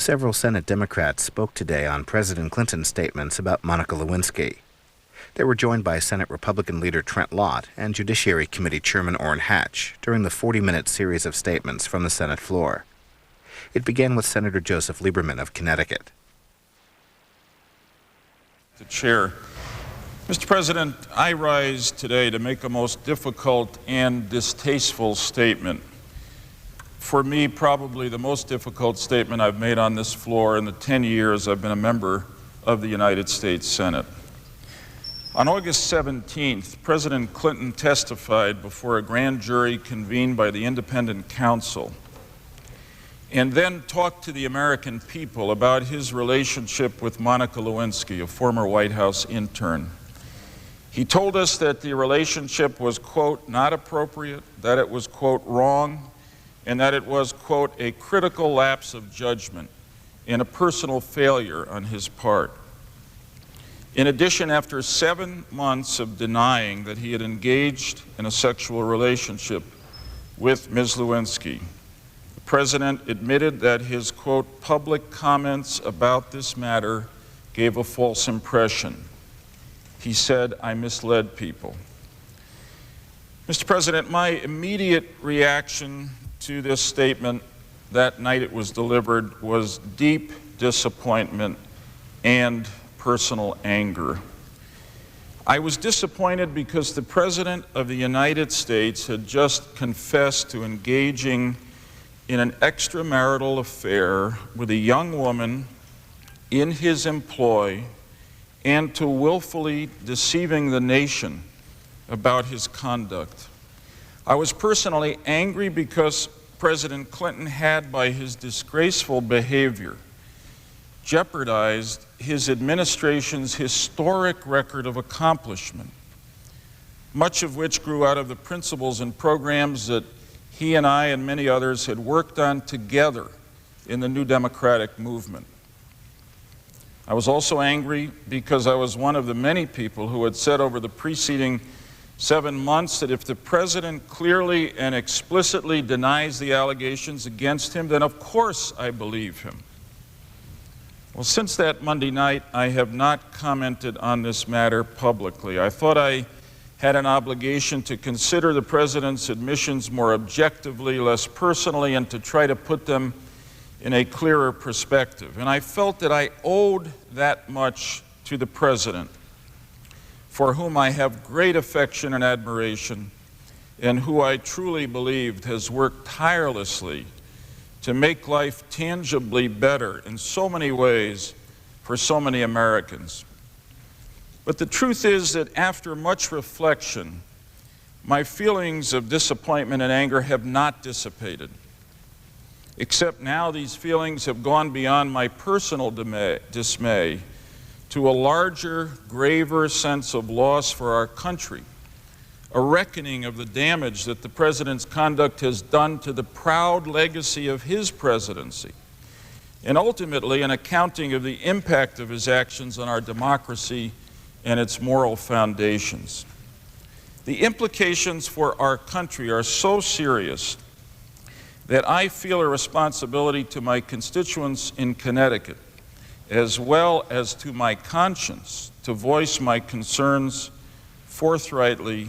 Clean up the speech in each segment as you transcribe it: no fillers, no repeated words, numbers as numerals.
Several Senate Democrats spoke today on President Clinton's statements about Monica Lewinsky. They were joined by Senate Republican leader Trent Lott and Judiciary Committee Chairman Orrin Hatch during the 40-minute series of statements from the Senate floor. It began with Senator Joseph Lieberman of Connecticut. The Chair. Mr. President, I rise today to make a most difficult and distasteful statement. For me, probably the most difficult statement I've made on this floor in the 10 years I've been a member of the United States Senate. On August 17th, President Clinton testified before a grand jury convened by the independent counsel, and then talked to the American people about his relationship with Monica Lewinsky, a former White House intern. He told us that the relationship was, quote, not appropriate, that it was, quote, wrong, and that it was, quote, a critical lapse of judgment and a personal failure on his part. In addition, after 7 months of denying that he had engaged in a sexual relationship with Ms. Lewinsky, the President admitted that his, quote, public comments about this matter gave a false impression. He said, I misled people. Mr. President, my immediate reaction to this statement that night it was delivered was deep disappointment and personal anger. I was disappointed because the President of the United States had just confessed to engaging in an extramarital affair with a young woman in his employ and to willfully deceiving the nation about his conduct. I was personally angry because President Clinton had, by his disgraceful behavior, jeopardized his administration's historic record of accomplishment, much of which grew out of the principles and programs that he and I and many others had worked on together in the New Democratic movement. I was also angry because I was one of the many people who had said over the preceding 7 months that if the President clearly and explicitly denies the allegations against him, then of course I believe him. Well, since that Monday night, I have not commented on this matter publicly. I thought I had an obligation to consider the President's admissions more objectively, less personally, and to try to put them in a clearer perspective. And I felt that I owed that much to the President, for whom I have great affection and admiration, and who I truly believed has worked tirelessly to make life tangibly better in so many ways for so many Americans. But the truth is that after much reflection, my feelings of disappointment and anger have not dissipated. Except now these feelings have gone beyond my personal dismay to a larger, graver sense of loss for our country, a reckoning of the damage that the President's conduct has done to the proud legacy of his presidency, and ultimately an accounting of the impact of his actions on our democracy and its moral foundations. The implications for our country are so serious that I feel a responsibility to my constituents in Connecticut, as well as to my conscience, to voice my concerns forthrightly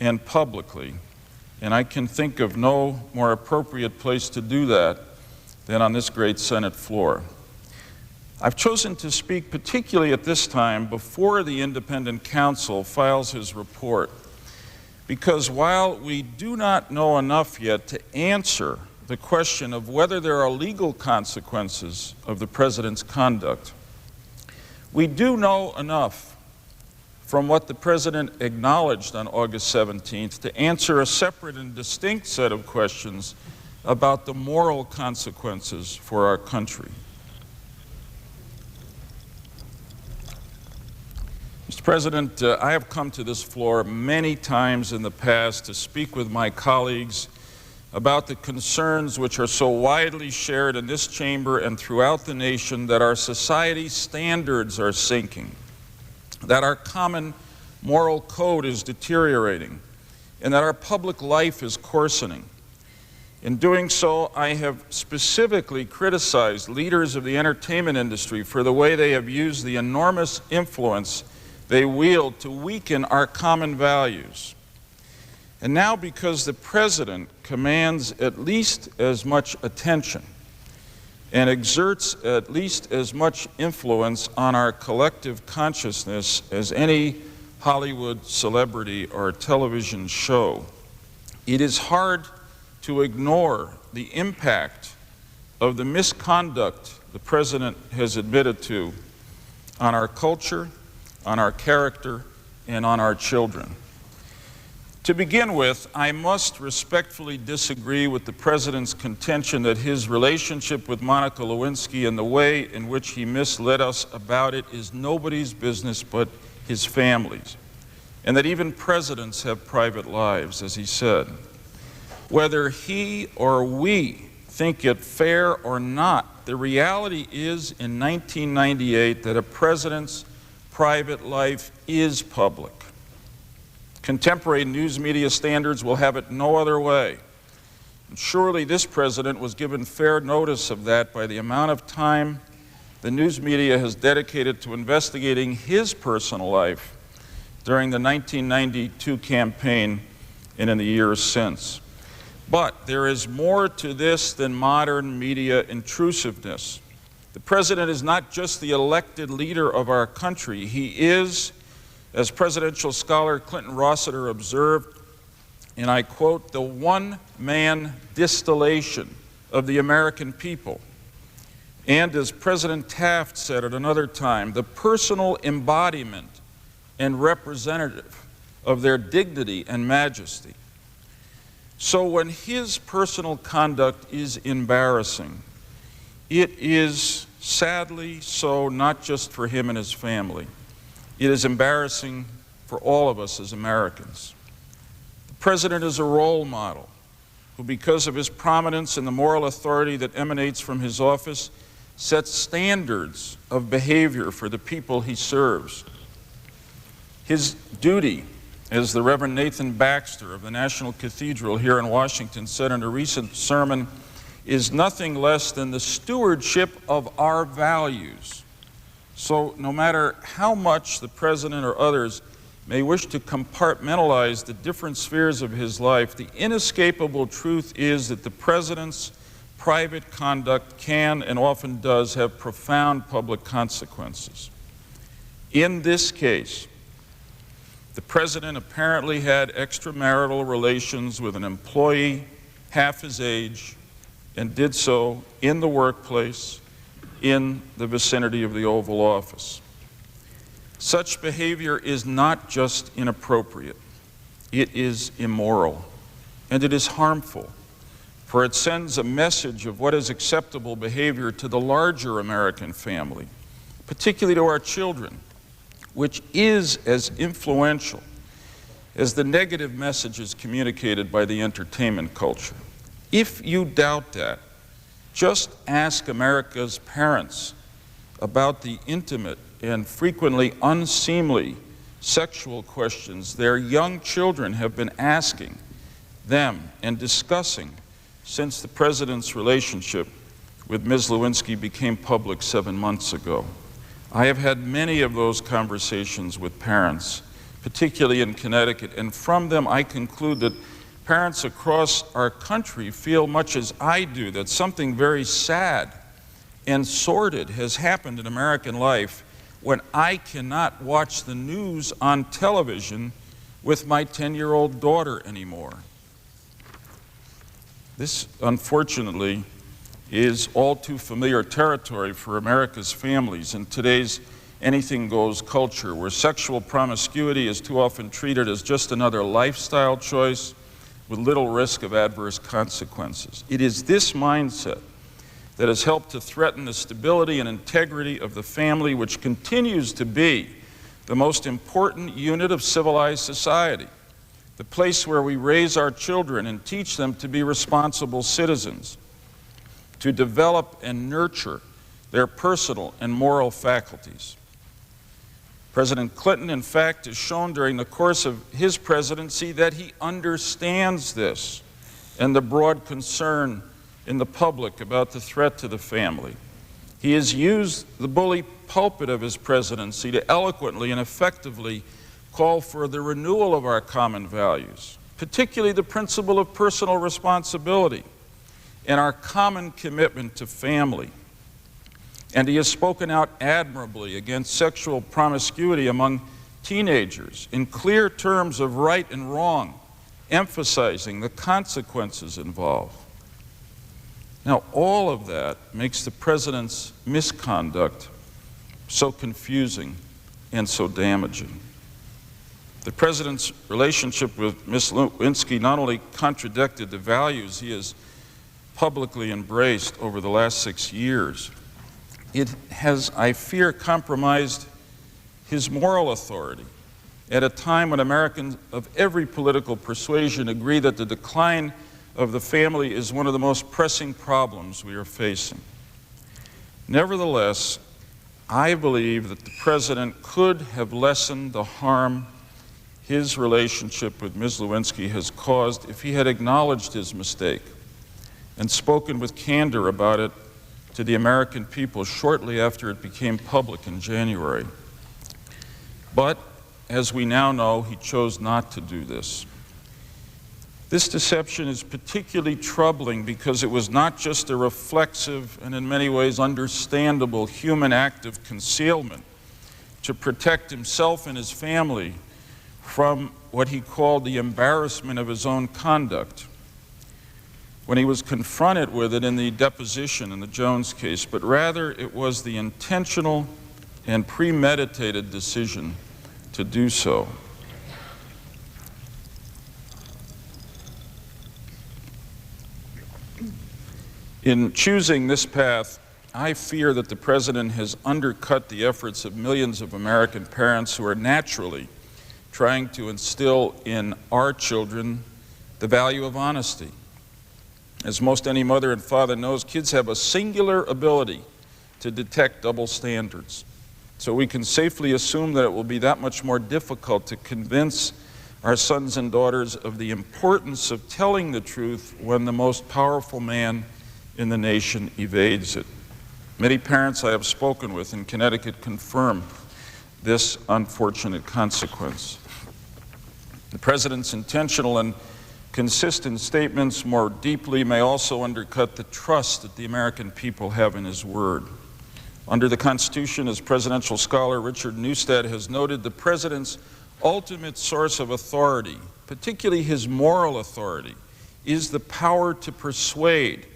and publicly. And I can think of no more appropriate place to do that than on this great Senate floor. I've chosen to speak particularly at this time before the independent counsel files his report, because while we do not know enough yet to answer the question of whether there are legal consequences of the President's conduct, we do know enough from what the President acknowledged on August 17th to answer a separate and distinct set of questions about the moral consequences for our country. Mr. President, I have come to this floor many times in the past to speak with my colleagues about the concerns which are so widely shared in this chamber and throughout the nation that our society's standards are sinking, that our common moral code is deteriorating, and that our public life is coarsening. In doing so, I have specifically criticized leaders of the entertainment industry for the way they have used the enormous influence they wield to weaken our common values. And now, because the President commands at least as much attention and exerts at least as much influence on our collective consciousness as any Hollywood celebrity or television show, it is hard to ignore the impact of the misconduct the President has admitted to on our culture, on our character, and on our children. To begin with, I must respectfully disagree with the President's contention that his relationship with Monica Lewinsky and the way in which he misled us about it is nobody's business but his family's, and that even presidents have private lives, as he said. Whether he or we think it fair or not, the reality is in 1998 that a president's private life is public. Contemporary news media standards will have it no other way. And surely this president was given fair notice of that by the amount of time the news media has dedicated to investigating his personal life during the 1992 campaign and in the years since. But there is more to this than modern media intrusiveness. The President is not just the elected leader of our country. He is, as presidential scholar Clinton Rossiter observed, and I quote, the one-man distillation of the American people. And as President Taft said at another time, the personal embodiment and representative of their dignity and majesty. So when his personal conduct is embarrassing, it is sadly so not just for him and his family. It is embarrassing for all of us as Americans. The President is a role model who, because of his prominence and the moral authority that emanates from his office, sets standards of behavior for the people he serves. His duty, as the Reverend Nathan Baxter of the National Cathedral here in Washington said in a recent sermon, is nothing less than the stewardship of our values. So no matter how much the President or others may wish to compartmentalize the different spheres of his life, the inescapable truth is that the President's private conduct can and often does have profound public consequences. In this case, the President apparently had extramarital relations with an employee half his age and did so in the workplace, in the vicinity of the Oval Office. Such behavior is not just inappropriate, it is immoral, and it is harmful, for it sends a message of what is acceptable behavior to the larger American family, particularly to our children, which is as influential as the negative messages communicated by the entertainment culture. If you doubt that, just ask America's parents about the intimate and frequently unseemly sexual questions their young children have been asking them and discussing since the President's relationship with Ms. Lewinsky became public 7 months ago. I have had many of those conversations with parents, particularly in Connecticut, and from them I conclude that parents across our country feel much as I do, that something very sad and sordid has happened in American life when I cannot watch the news on television with my 10-year-old daughter anymore. This, unfortunately, is all too familiar territory for America's families in today's anything-goes culture, where sexual promiscuity is too often treated as just another lifestyle choice with little risk of adverse consequences. It is this mindset that has helped to threaten the stability and integrity of the family, which continues to be the most important unit of civilized society, the place where we raise our children and teach them to be responsible citizens, to develop and nurture their personal and moral faculties. President Clinton, in fact, has shown during the course of his presidency that he understands this and the broad concern in the public about the threat to the family. He has used the bully pulpit of his presidency to eloquently and effectively call for the renewal of our common values, particularly the principle of personal responsibility and our common commitment to family. And he has spoken out admirably against sexual promiscuity among teenagers in clear terms of right and wrong, emphasizing the consequences involved. Now, all of that makes the president's misconduct so confusing and so damaging. The president's relationship with Ms. Lewinsky not only contradicted the values he has publicly embraced over the last 6 years, it has, I fear, compromised his moral authority at a time when Americans of every political persuasion agree that the decline of the family is one of the most pressing problems we are facing. Nevertheless, I believe that the president could have lessened the harm his relationship with Ms. Lewinsky has caused if he had acknowledged his mistake and spoken with candor about it to the American people shortly after it became public in January. But, as we now know, he chose not to do this. This deception is particularly troubling because it was not just a reflexive and in many ways understandable human act of concealment to protect himself and his family from what he called the embarrassment of his own conduct when he was confronted with it in the deposition in the Jones case, but rather it was the intentional and premeditated decision to do so. In choosing this path, I fear that the president has undercut the efforts of millions of American parents who are naturally trying to instill in our children the value of honesty. As most any mother and father knows, kids have a singular ability to detect double standards. So we can safely assume that it will be that much more difficult to convince our sons and daughters of the importance of telling the truth when the most powerful man in the nation evades it. Many parents I have spoken with in Connecticut confirm this unfortunate consequence. The president's intentional and consistent statements more deeply may also undercut the trust that the American people have in his word. Under the Constitution, as presidential scholar Richard Neustadt has noted, the president's ultimate source of authority, particularly his moral authority, is the power to persuade,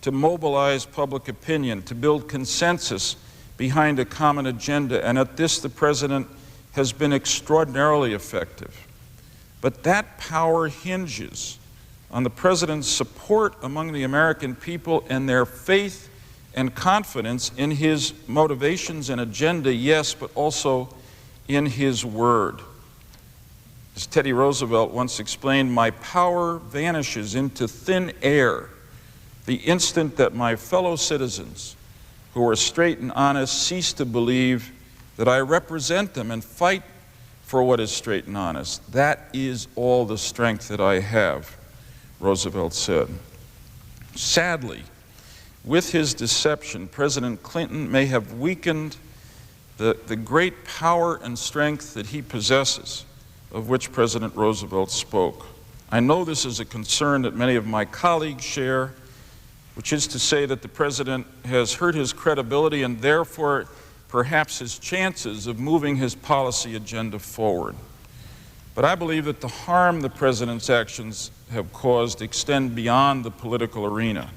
to mobilize public opinion, to build consensus behind a common agenda, and at this the president has been extraordinarily effective. But that power hinges on the president's support among the American people and their faith and confidence in his motivations and agenda, yes, but also in his word. As Teddy Roosevelt once explained, my power vanishes into thin air the instant that my fellow citizens who are straight and honest cease to believe that I represent them and fight for what is straight and honest. That is all the strength that I have, Roosevelt said. Sadly, with his deception, President Clinton may have weakened the great power and strength that he possesses, of which President Roosevelt spoke. I know this is a concern that many of my colleagues share, which is to say that the president has hurt his credibility and therefore perhaps his chances of moving his policy agenda forward. But I believe that the harm the president's actions have caused extend beyond the political arena.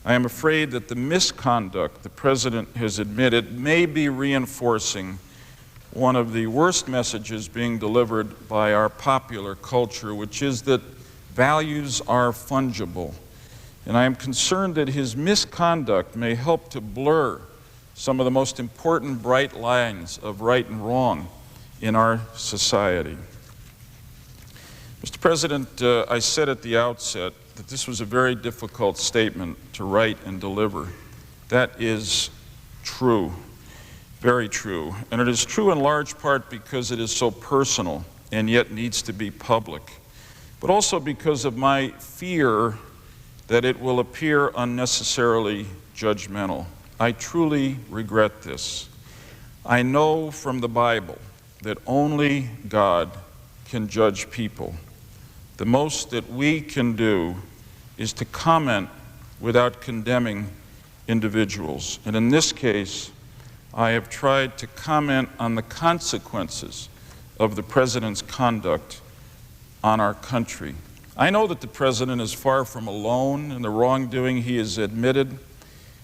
I am afraid that the misconduct the president has admitted may be reinforcing one of the worst messages being delivered by our popular culture, which is that values are fungible. And I am concerned that his misconduct may help to blur some of the most important bright lines of right and wrong in our society. Mr. President, I said at the outset that this was a very difficult statement to write and deliver. That is true, very true. And it is true in large part because it is so personal and yet needs to be public. but also because of my fear that it will appear unnecessarily judgmental. I truly regret this. I know from the Bible that only God can judge people. The most that we can do is to comment without condemning individuals. And in this case, I have tried to comment on the consequences of the president's conduct on our country. I know that the president is far from alone in the wrongdoing he has admitted.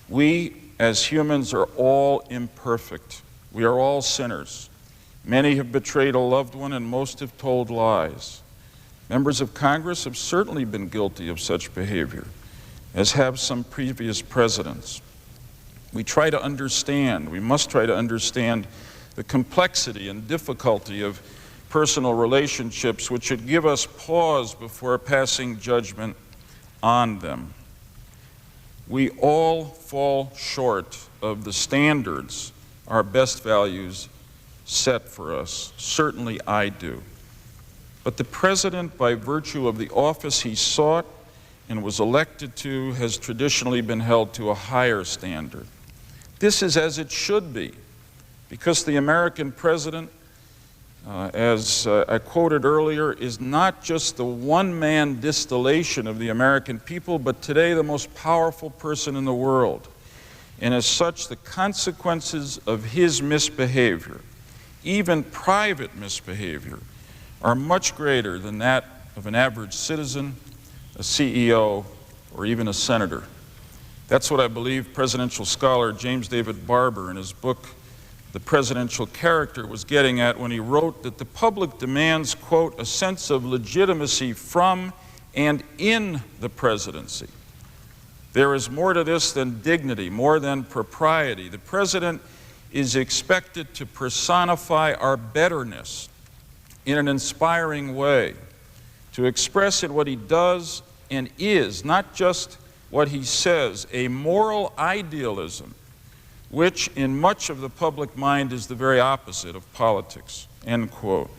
We, as humans, are all imperfect. We are all sinners. Many have betrayed a loved one, and most have told lies. Members of Congress have certainly been guilty of such behavior, as have some previous presidents. We must try to understand the complexity and difficulty of personal relationships, which should give us pause before passing judgment on them. We all fall short of the standards our best values set for us. Certainly I do. But the president, by virtue of the office he sought and was elected to, has traditionally been held to a higher standard. This is as it should be, because the American president, as I quoted earlier, is not just the one-man distillation of the American people, but today the most powerful person in the world. And as such, the consequences of his misbehavior, even private misbehavior, are much greater than that of an average citizen, a CEO, or even a senator. That's what I believe presidential scholar James David Barber, in his book, The Presidential Character, was getting at when he wrote that the public demands, quote, a sense of legitimacy from and in the presidency. There is more to this than dignity, more than propriety. The president is expected to personify our betterness in an inspiring way, to express in what he does and is, not just what he says, a moral idealism which in much of the public mind is the very opposite of politics, end quote.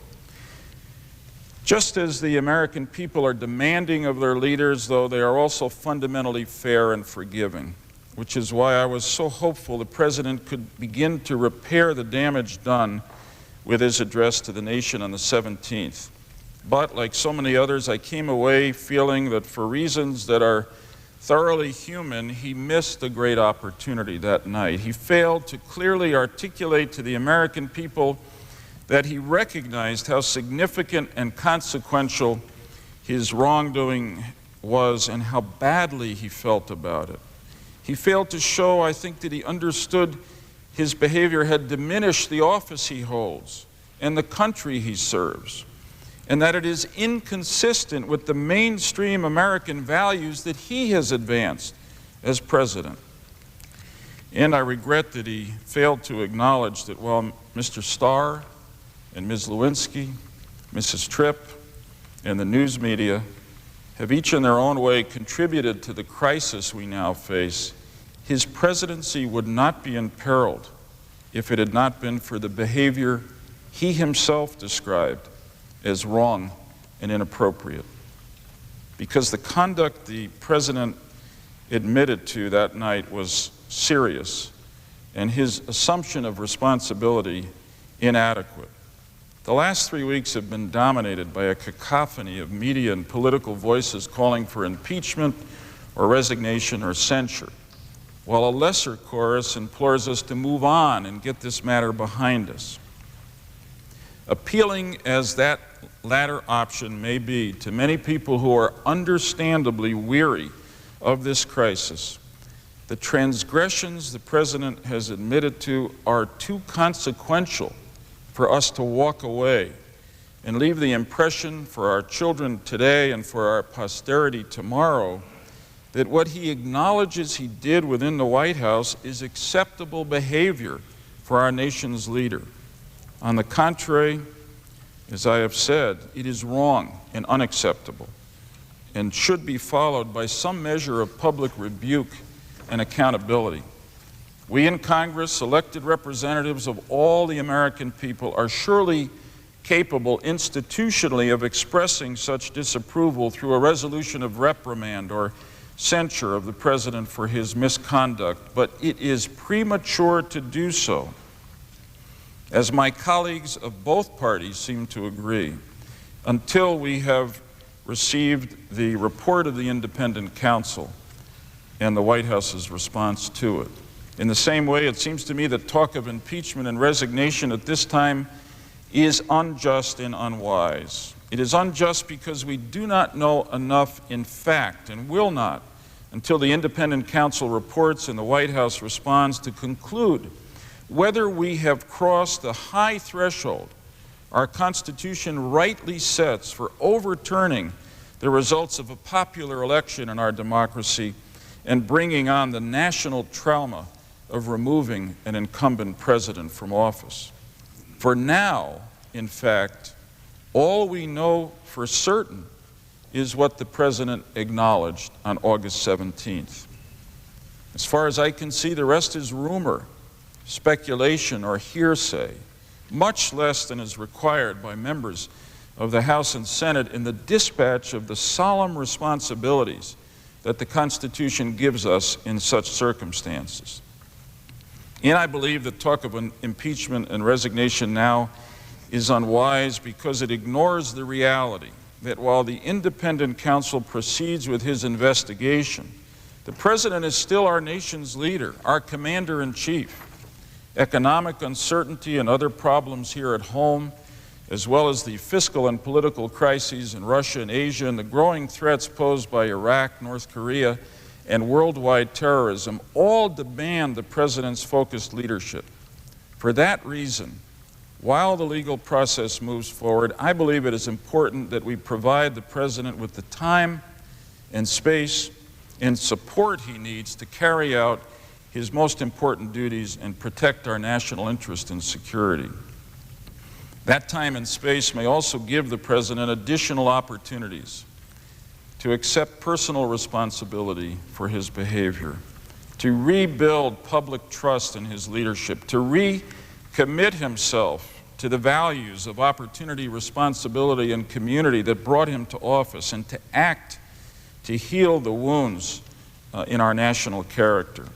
Just as the American people are demanding of their leaders, though, they are also fundamentally fair and forgiving, which is why I was so hopeful the president could begin to repair the damage done with his address to the nation on the 17th. But, like so many others, I came away feeling that for reasons that are thoroughly human, he missed a great opportunity that night. He failed to clearly articulate to the American people that he recognized how significant and consequential his wrongdoing was and how badly he felt about it. He failed to show, I think, that he understood his behavior had diminished the office he holds and the country he serves, and that it is inconsistent with the mainstream American values that he has advanced as president. And I regret that he failed to acknowledge that while Mr. Starr and Ms. Lewinsky, Mrs. Tripp, and the news media have each in their own way contributed to the crisis we now face, his presidency would not be imperiled if it had not been for the behavior he himself described as wrong and inappropriate. Because the conduct the president admitted to that night was serious, and his assumption of responsibility inadequate. The last 3 weeks have been dominated by a cacophony of media and political voices calling for impeachment or resignation or censure, while a lesser chorus implores us to move on and get this matter behind us. Appealing as that latter option may be to many people who are understandably weary of this crisis, the transgressions the president has admitted to are too consequential for us to walk away and leave the impression for our children today and for our posterity tomorrow that what he acknowledges he did within the White House is acceptable behavior for our nation's leader. On the contrary, as I have said, it is wrong and unacceptable and should be followed by some measure of public rebuke and accountability. We in Congress, elected representatives of all the American people, are surely capable institutionally of expressing such disapproval through a resolution of reprimand or censure of the President for his misconduct, but it is premature to do so, as my colleagues of both parties seem to agree, until we have received the report of the independent counsel and the White House's response to it. In the same way, it seems to me that talk of impeachment and resignation at this time is unjust and unwise. It is unjust because we do not know enough in fact, and will not, until the independent counsel reports and the White House responds, to conclude whether we have crossed the high threshold our Constitution rightly sets for overturning the results of a popular election in our democracy and bringing on the national trauma of removing an incumbent president from office. For now, in fact, all we know for certain is what the President acknowledged on August 17th. As far as I can see, the rest is rumor, speculation, or hearsay, much less than is required by members of the House and Senate in the dispatch of the solemn responsibilities that the Constitution gives us in such circumstances. And I believe that talk of an impeachment and resignation now is unwise because it ignores the reality that while the independent counsel proceeds with his investigation, the President is still our nation's leader, our commander-in-chief. Economic uncertainty and other problems here at home, as well as the fiscal and political crises in Russia and Asia and the growing threats posed by Iraq, North Korea, and worldwide terrorism, all demand the President's focused leadership. For that reason, while the legal process moves forward, I believe it is important that we provide the President with the time and space and support he needs to carry out his most important duties and protect our national interest and security. That time and space may also give the President additional opportunities to accept personal responsibility for his behavior, to rebuild public trust in his leadership, to recommit himself to the values of opportunity, responsibility, and community that brought him to office, and to act to heal the wounds in our national character.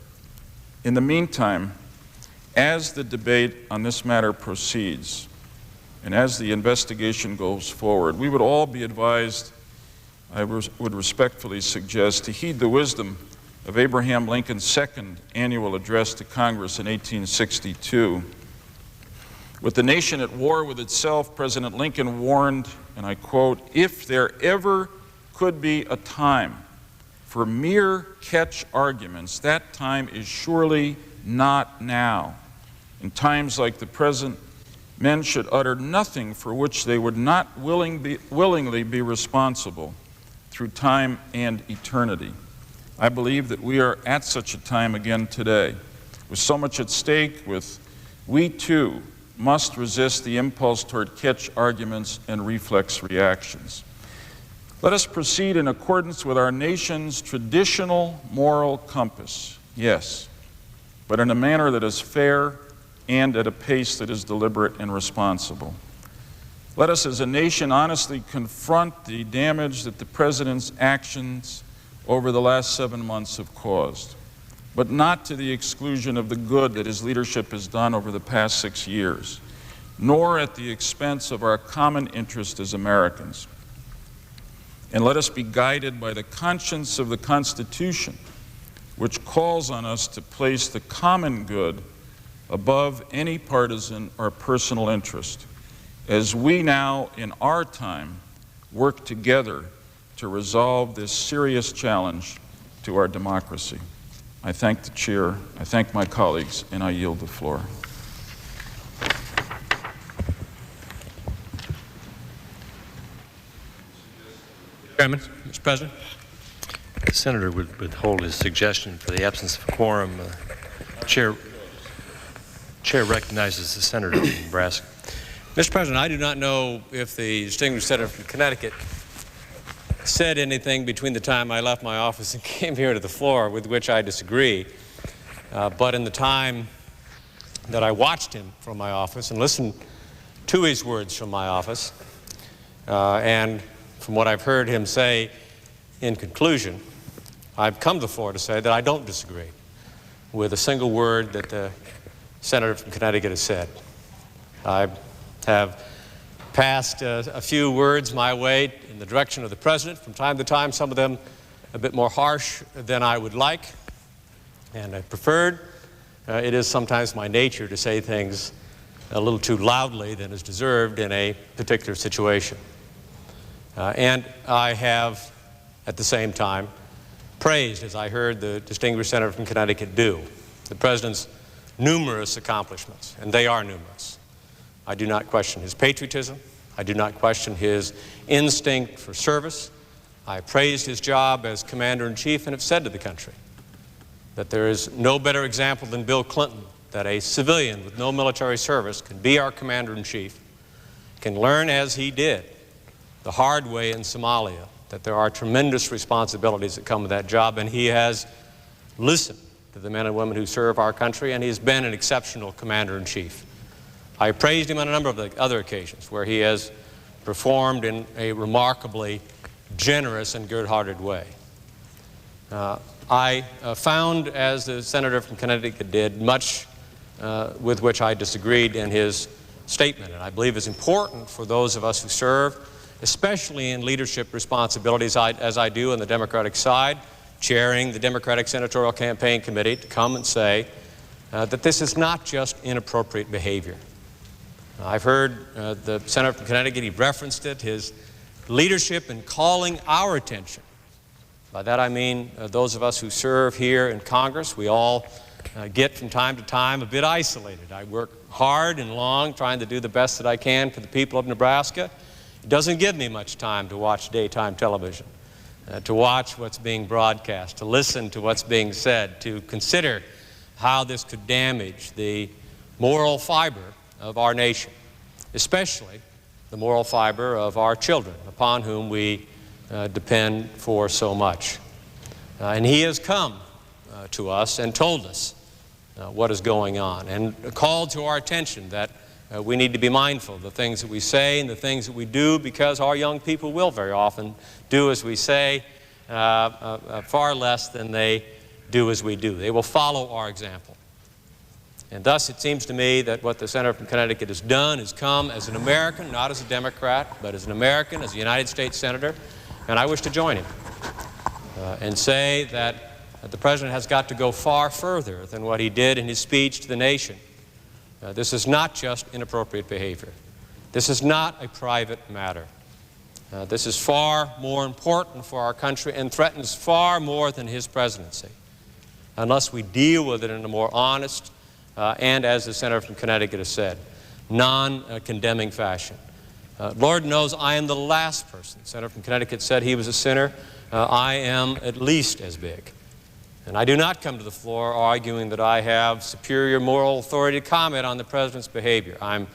In the meantime, as the debate on this matter proceeds, and as the investigation goes forward, we would all be advised, I would respectfully suggest, to heed the wisdom of Abraham Lincoln's second annual address to Congress in 1862. With the nation at war with itself, President Lincoln warned, and I quote, "If there ever could be a time for mere catch arguments, that time is surely not now. In times like the present, men should utter nothing for which they would not willingly be responsible through time and eternity." I believe that we are at such a time again today. With so much at stake, we too must resist the impulse toward catch arguments and reflex reactions. Let us proceed in accordance with our nation's traditional moral compass, yes, but in a manner that is fair and at a pace that is deliberate and responsible. Let us as a nation honestly confront the damage that the President's actions over the last 7 months have caused, but not to the exclusion of the good that his leadership has done over the past 6 years, nor at the expense of our common interest as Americans. And let us be guided by the conscience of the Constitution, which calls on us to place the common good above any partisan or personal interest, as we now, in our time, work together to resolve this serious challenge to our democracy. I thank the Chair, I thank my colleagues, and I yield the floor. Chairman, Mr. President. The Senator would withhold his suggestion for the absence of quorum. Chair recognizes the Senator from Nebraska. Mr. President, I do not know if the distinguished Senator from Connecticut said anything between the time I left my office and came here to the floor with which I disagree. But in the time that I watched him from my office and listened to his words from my office. And from what I've heard him say in conclusion, I've come to the floor to say that I don't disagree with a single word that the senator from Connecticut has said. I have passed a few words my way in the direction of the president from time to time, some of them a bit more harsh than I would like and I preferred. It is sometimes my nature to say things a little too loudly than is deserved in a particular situation. And I have, at the same time, praised, as I heard the distinguished senator from Connecticut do, the president's numerous accomplishments, and they are numerous. I do not question his patriotism. I do not question his instinct for service. I praised his job as commander-in-chief and have said to the country that there is no better example than Bill Clinton, that a civilian with no military service can be our commander-in-chief, can learn as he did the hard way in Somalia, that there are tremendous responsibilities that come with that job, and he has listened to the men and women who serve our country, and he's been an exceptional commander-in-chief. I praised him on a number of the other occasions where he has performed in a remarkably generous and good-hearted way. I found, as the senator from Connecticut did, much with which I disagreed in his statement, and I believe is important for those of us who serve, especially in leadership responsibilities, as I do on the Democratic side, chairing the Democratic Senatorial Campaign Committee, to come and say that this is not just inappropriate behavior. I've heard the senator from Connecticut, he referenced it, his leadership in calling our attention. By that I mean those of us who serve here in Congress. We all get from time to time a bit isolated. I work hard and long trying to do the best that I can for the people of Nebraska. It doesn't give me much time to watch daytime television, to watch what's being broadcast, to listen to what's being said, to consider how this could damage the moral fiber of our nation, especially the moral fiber of our children, upon whom we depend for so much. And he has come to us and told us what is going on, and called to our attention that we need to be mindful of the things that we say and the things that we do, because our young people will very often do as we say far less than they do as we do. They will follow our example. And thus it seems to me that what the senator from Connecticut has done is come as an American, not as a Democrat, but as an American, as a United States senator, and I wish to join him and say that the president has got to go far further than what he did in his speech to the nation. This is not just inappropriate behavior. This is not a private matter. This is far more important for our country and threatens far more than his presidency, unless we deal with it in a more honest and, as the senator from Connecticut has said, non-condemning fashion. Lord knows I am the last person. The senator from Connecticut said he was a sinner. I am at least as big. And I do not come to the floor arguing that I have superior moral authority to comment on the president's behavior. I'm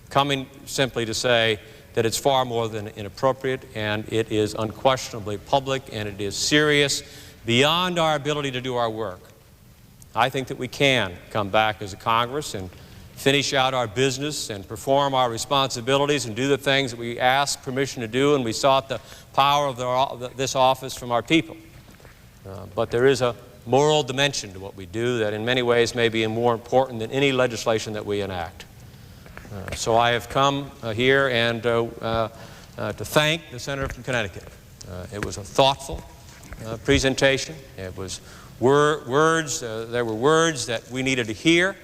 coming simply to say that it's far more than inappropriate, and it is unquestionably public, and it is serious beyond our ability to do our work. I think that we can come back as a Congress and finish out our business and perform our responsibilities and do the things that we asked permission to do, and we sought the power of this office from our people. But there is a moral dimension to what we do that in many ways may be more important than any legislation that we enact. So I have come here and to thank the senator from Connecticut. It was a thoughtful presentation. It was words, there were words that we needed to hear,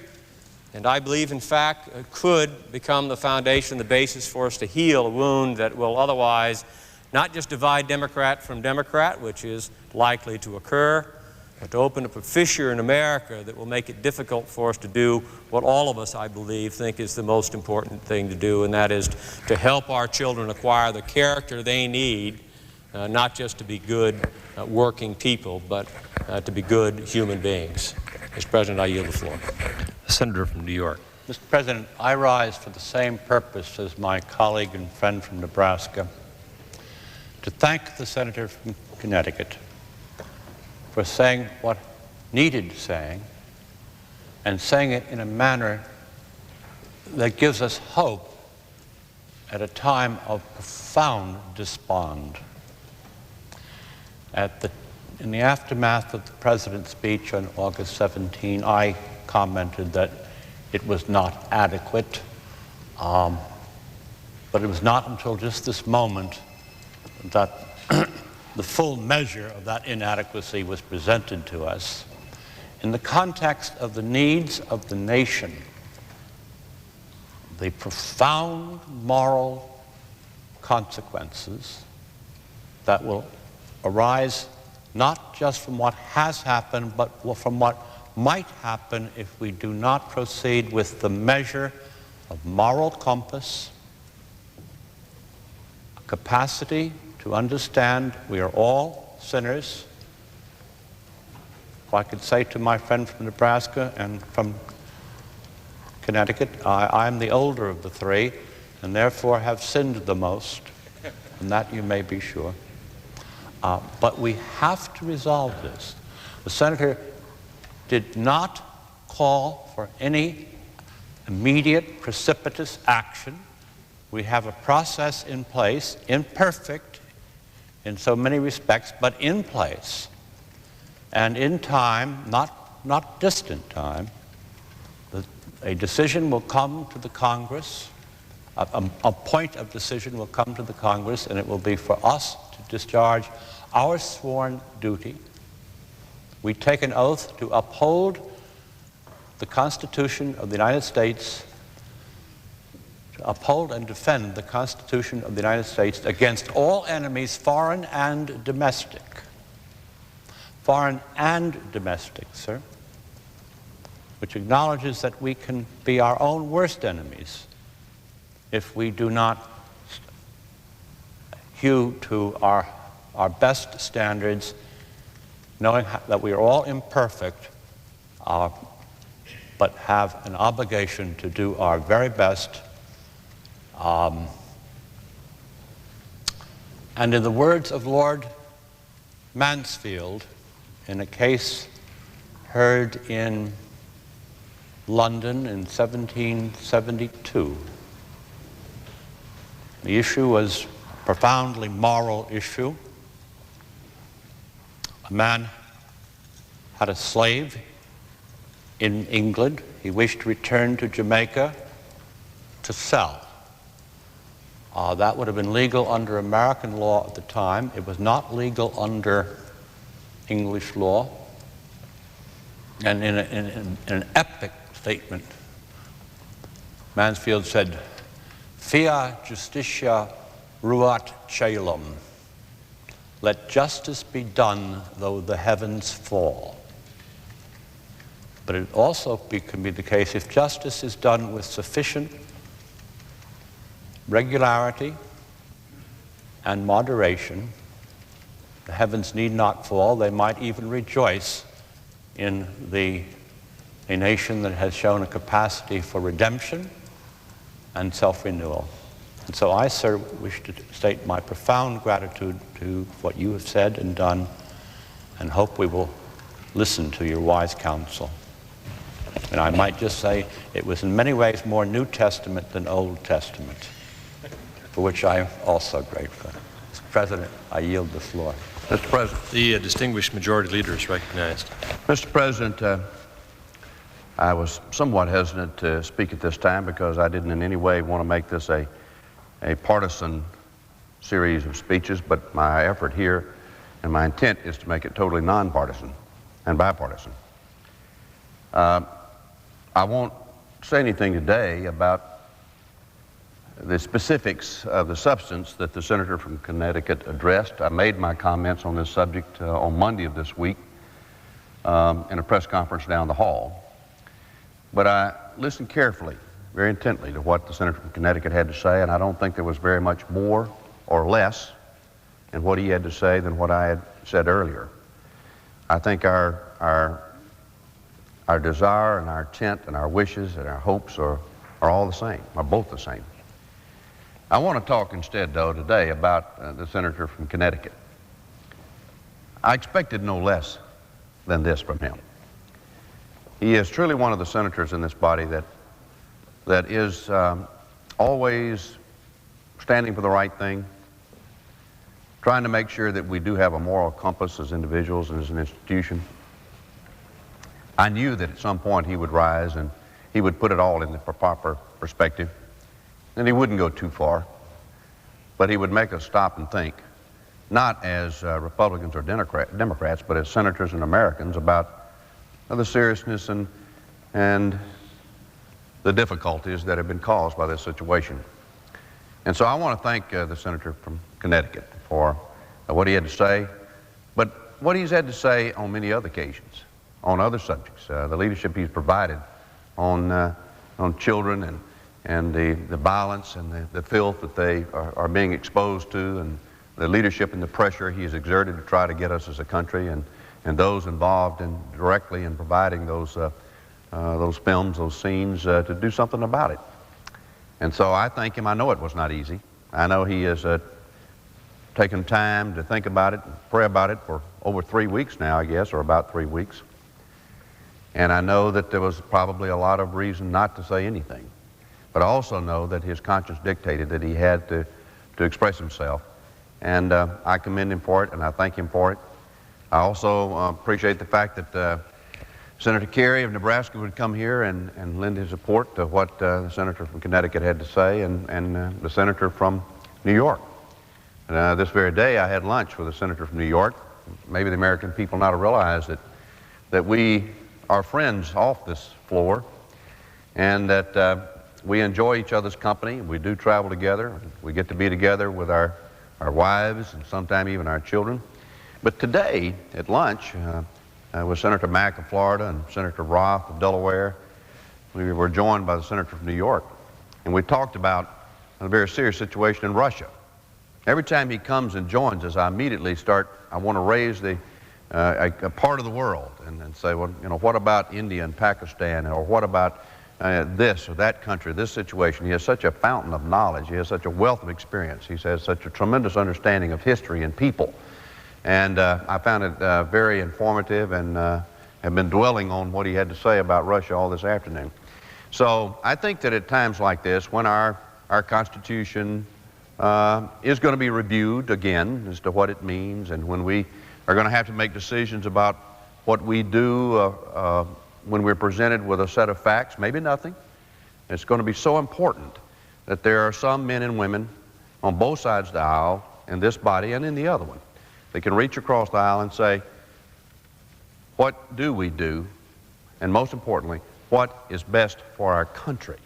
and I believe, in fact, could become the foundation, the basis for us to heal a wound that will otherwise not just divide Democrat from Democrat, which is likely to occur, but to open up a fissure in America that will make it difficult for us to do what all of us, I believe, think is the most important thing to do, and that is to help our children acquire the character they need, not just to be good working people, but to be good human beings. Mr. President, I yield the floor. The senator from New York. Mr. President, I rise for the same purpose as my colleague and friend from Nebraska, to thank the senator from Connecticut for saying what needed saying, and saying it in a manner that gives us hope at a time of profound despond. In the aftermath of the President's speech on August 17, I commented that it was not adequate, but it was not until just this moment that the full measure of that inadequacy was presented to us. In the context of the needs of the nation, the profound moral consequences that will arise not just from what has happened, but from what might happen if we do not proceed with the measure of moral compass, a capacity to understand we are all sinners. If I could say to my friend from Nebraska and from Connecticut, I am the older of the three and therefore have sinned the most, and that you may be sure. But we have to resolve this. The Senator did not call for any immediate precipitous action. We have a process in place, imperfect in so many respects, but in place. And in time, not distant time, a decision will come to the Congress, a point of decision will come to the Congress, and it will be for us to discharge our sworn duty. We take an oath to uphold the Constitution of the United States, to uphold and defend the Constitution of the United States against all enemies, foreign and domestic. Foreign and domestic, sir, which acknowledges that we can be our own worst enemies if we do not hew to our best standards, knowing that we are all imperfect, but have an obligation to do our very best. And in the words of Lord Mansfield, in a case heard in London in 1772, the issue was a profoundly moral issue. A man had a slave in England. He wished to return to Jamaica to sell. That would have been legal under American law at the time. It was not legal under English law. And in an epic statement, Mansfield said, "Fiat justitia ruat caelum." Let justice be done though the heavens fall. But it also can be the case if justice is done with sufficient regularity and moderation, the heavens need not fall. They might even rejoice in a nation that has shown a capacity for redemption and self-renewal. And so I, sir, wish to state my profound gratitude to what you have said and done, and hope we will listen to your wise counsel. And I might just say it was in many ways more New Testament than Old Testament, for which I am also grateful. Mr. President, I yield the floor. Mr. President. The distinguished majority leader is recognized. Mr. President, I was somewhat hesitant to speak at this time because I didn't in any way want to make this a partisan series of speeches, but my effort here and my intent is to make it totally nonpartisan and bipartisan. I won't say anything today about the specifics of the substance that the senator from Connecticut addressed. I made my comments on this subject on Monday of this week in a press conference down the hall. But I listened carefully, very intently, to what the senator from Connecticut had to say, and I don't think there was very much more or less in what he had to say than what I had said earlier. I think our desire and our intent and our wishes and our hopes are all the same, are both the same. I want to talk instead, though, today about the senator from Connecticut. I expected no less than this from him. He is truly one of the senators in this body that is always standing for the right thing, trying to make sure that we do have a moral compass as individuals and as an institution. I knew that at some point he would rise and he would put it all in the proper perspective, and he wouldn't go too far, but he would make us stop and think, not as Republicans or Democrats, but as senators and Americans about the seriousness and the difficulties that have been caused by this situation. And so I want to thank the senator from Connecticut for what he had to say, but what he's had to say on many other occasions, on other subjects, the leadership he's provided on children and the violence and the filth that they are being exposed to, and the leadership and the pressure he has exerted to try to get us as a country, and those involved directly in providing those films, those scenes, to do something about it. And so I thank him. I know it was not easy. I know he has taken time to think about it and pray about it for over 3 weeks now, I guess, or about 3 weeks. And I know that there was probably a lot of reason not to say anything. But I also know that his conscience dictated that he had to express himself. And I commend him for it, and I thank him for it. I also appreciate the fact that Senator Kerry of Nebraska would come here and lend his support to what the senator from Connecticut had to say, and the senator from New York. This very day I had lunch with a senator from New York. Maybe the American people not realize that we are friends off this floor, and that we enjoy each other's company. We do travel together. We get to be together with our wives and sometimes even our children. But today at lunch, with Senator Mack of Florida and Senator Roth of Delaware, we were joined by the senator from New York, and we talked about a very serious situation in Russia. Every time he comes and joins us, I immediately I want to raise a part of the world and say, well, you know, what about India and Pakistan, or what about this or that country, this situation? He has such a fountain of knowledge. He has such a wealth of experience. He has such a tremendous understanding of history and people. And I found it very informative, and have been dwelling on what he had to say about Russia all this afternoon. So I think that at times like this, when our Constitution is going to be reviewed again as to what it means, and when we are going to have to make decisions about what we do when we're presented with a set of facts, maybe nothing, it's going to be so important that there are some men and women on both sides of the aisle, in this body and in the other one, they can reach across the aisle and say, what do we do? And most importantly, what is best for our country?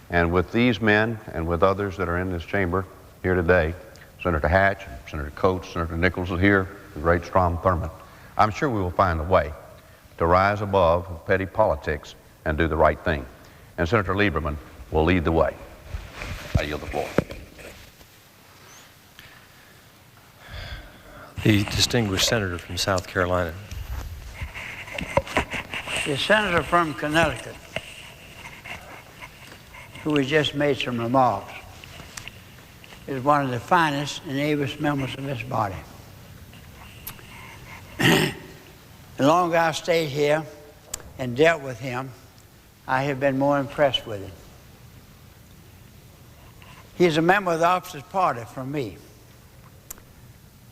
And with these men and with others that are in this chamber here today, Senator Hatch, Senator Coates, Senator Nichols is here, the great Strom Thurmond, I'm sure we will find a way to rise above petty politics and do the right thing. And Senator Lieberman will lead the way. I yield the floor. The distinguished senator from South Carolina. The senator from Connecticut, who has just made some remarks, is one of the finest and ablest members of this body. The longer I've stayed here and dealt with him, I have been more impressed with him. He's a member of the opposite party from me.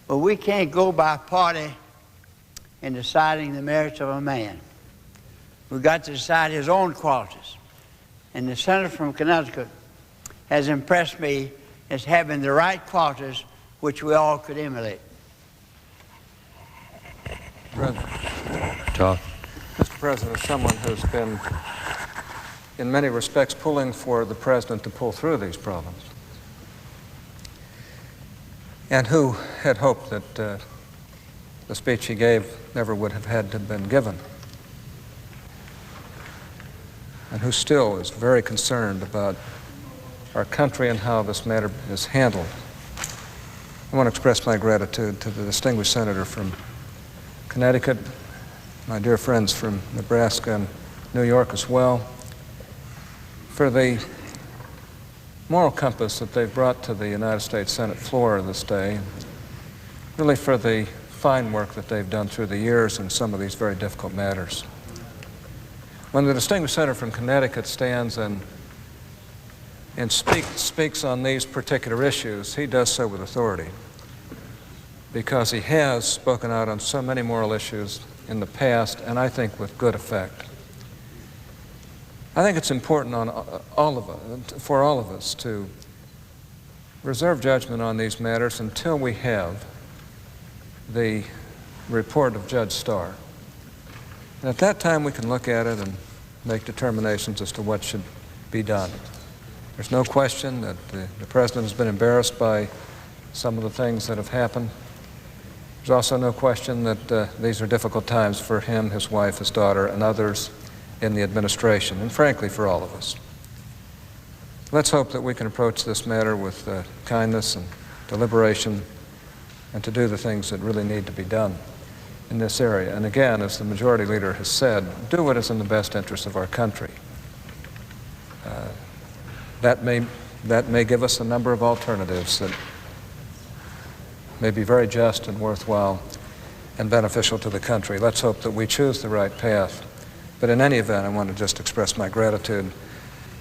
But we can't go by party in deciding the merits of a man. We've got to decide his own qualities. And the senator from Connecticut has impressed me as having the right qualities which we all could emulate. Mr. President, as someone who's been, in many respects, pulling for the president to pull through these problems, and who had hoped that the speech he gave never would have had to have been given, and who still is very concerned about our country and how this matter is handled, I want to express my gratitude to the distinguished senator from Connecticut, my dear friends from Nebraska and New York as well, for the moral compass that they've brought to the United States Senate floor this day, really for the fine work that they've done through the years in some of these very difficult matters. When the distinguished senator from Connecticut stands and and speaks on these particular issues, he does so with authority, because he has spoken out on so many moral issues in the past, and I think with good effect. I think it's important for all of us to reserve judgment on these matters until we have the report of Judge Starr. And at that time, we can look at it and make determinations as to what should be done. There's no question that the President has been embarrassed by some of the things that have happened. There's also no question that these are difficult times for him, his wife, his daughter, and others in the administration, and frankly, for all of us. Let's hope that we can approach this matter with kindness and deliberation, and to do the things that really need to be done in this area. And again, as the Majority Leader has said, do what is in the best interest of our country. That may give us a number of alternatives that may be very just and worthwhile and beneficial to the country. Let's hope that we choose the right path. But in any event, I want to just express my gratitude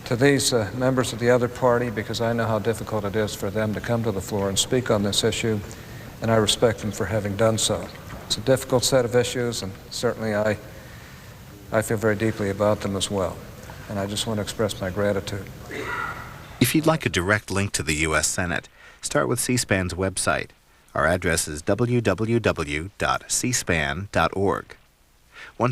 to these members of the other party, because I know how difficult it is for them to come to the floor and speak on this issue, and I respect them for having done so. It's a difficult set of issues, and certainly I feel very deeply about them as well. And I just want to express my gratitude. If you'd like a direct link to the U.S. Senate, start with C-SPAN's website. Our address is www.cspan.org. Once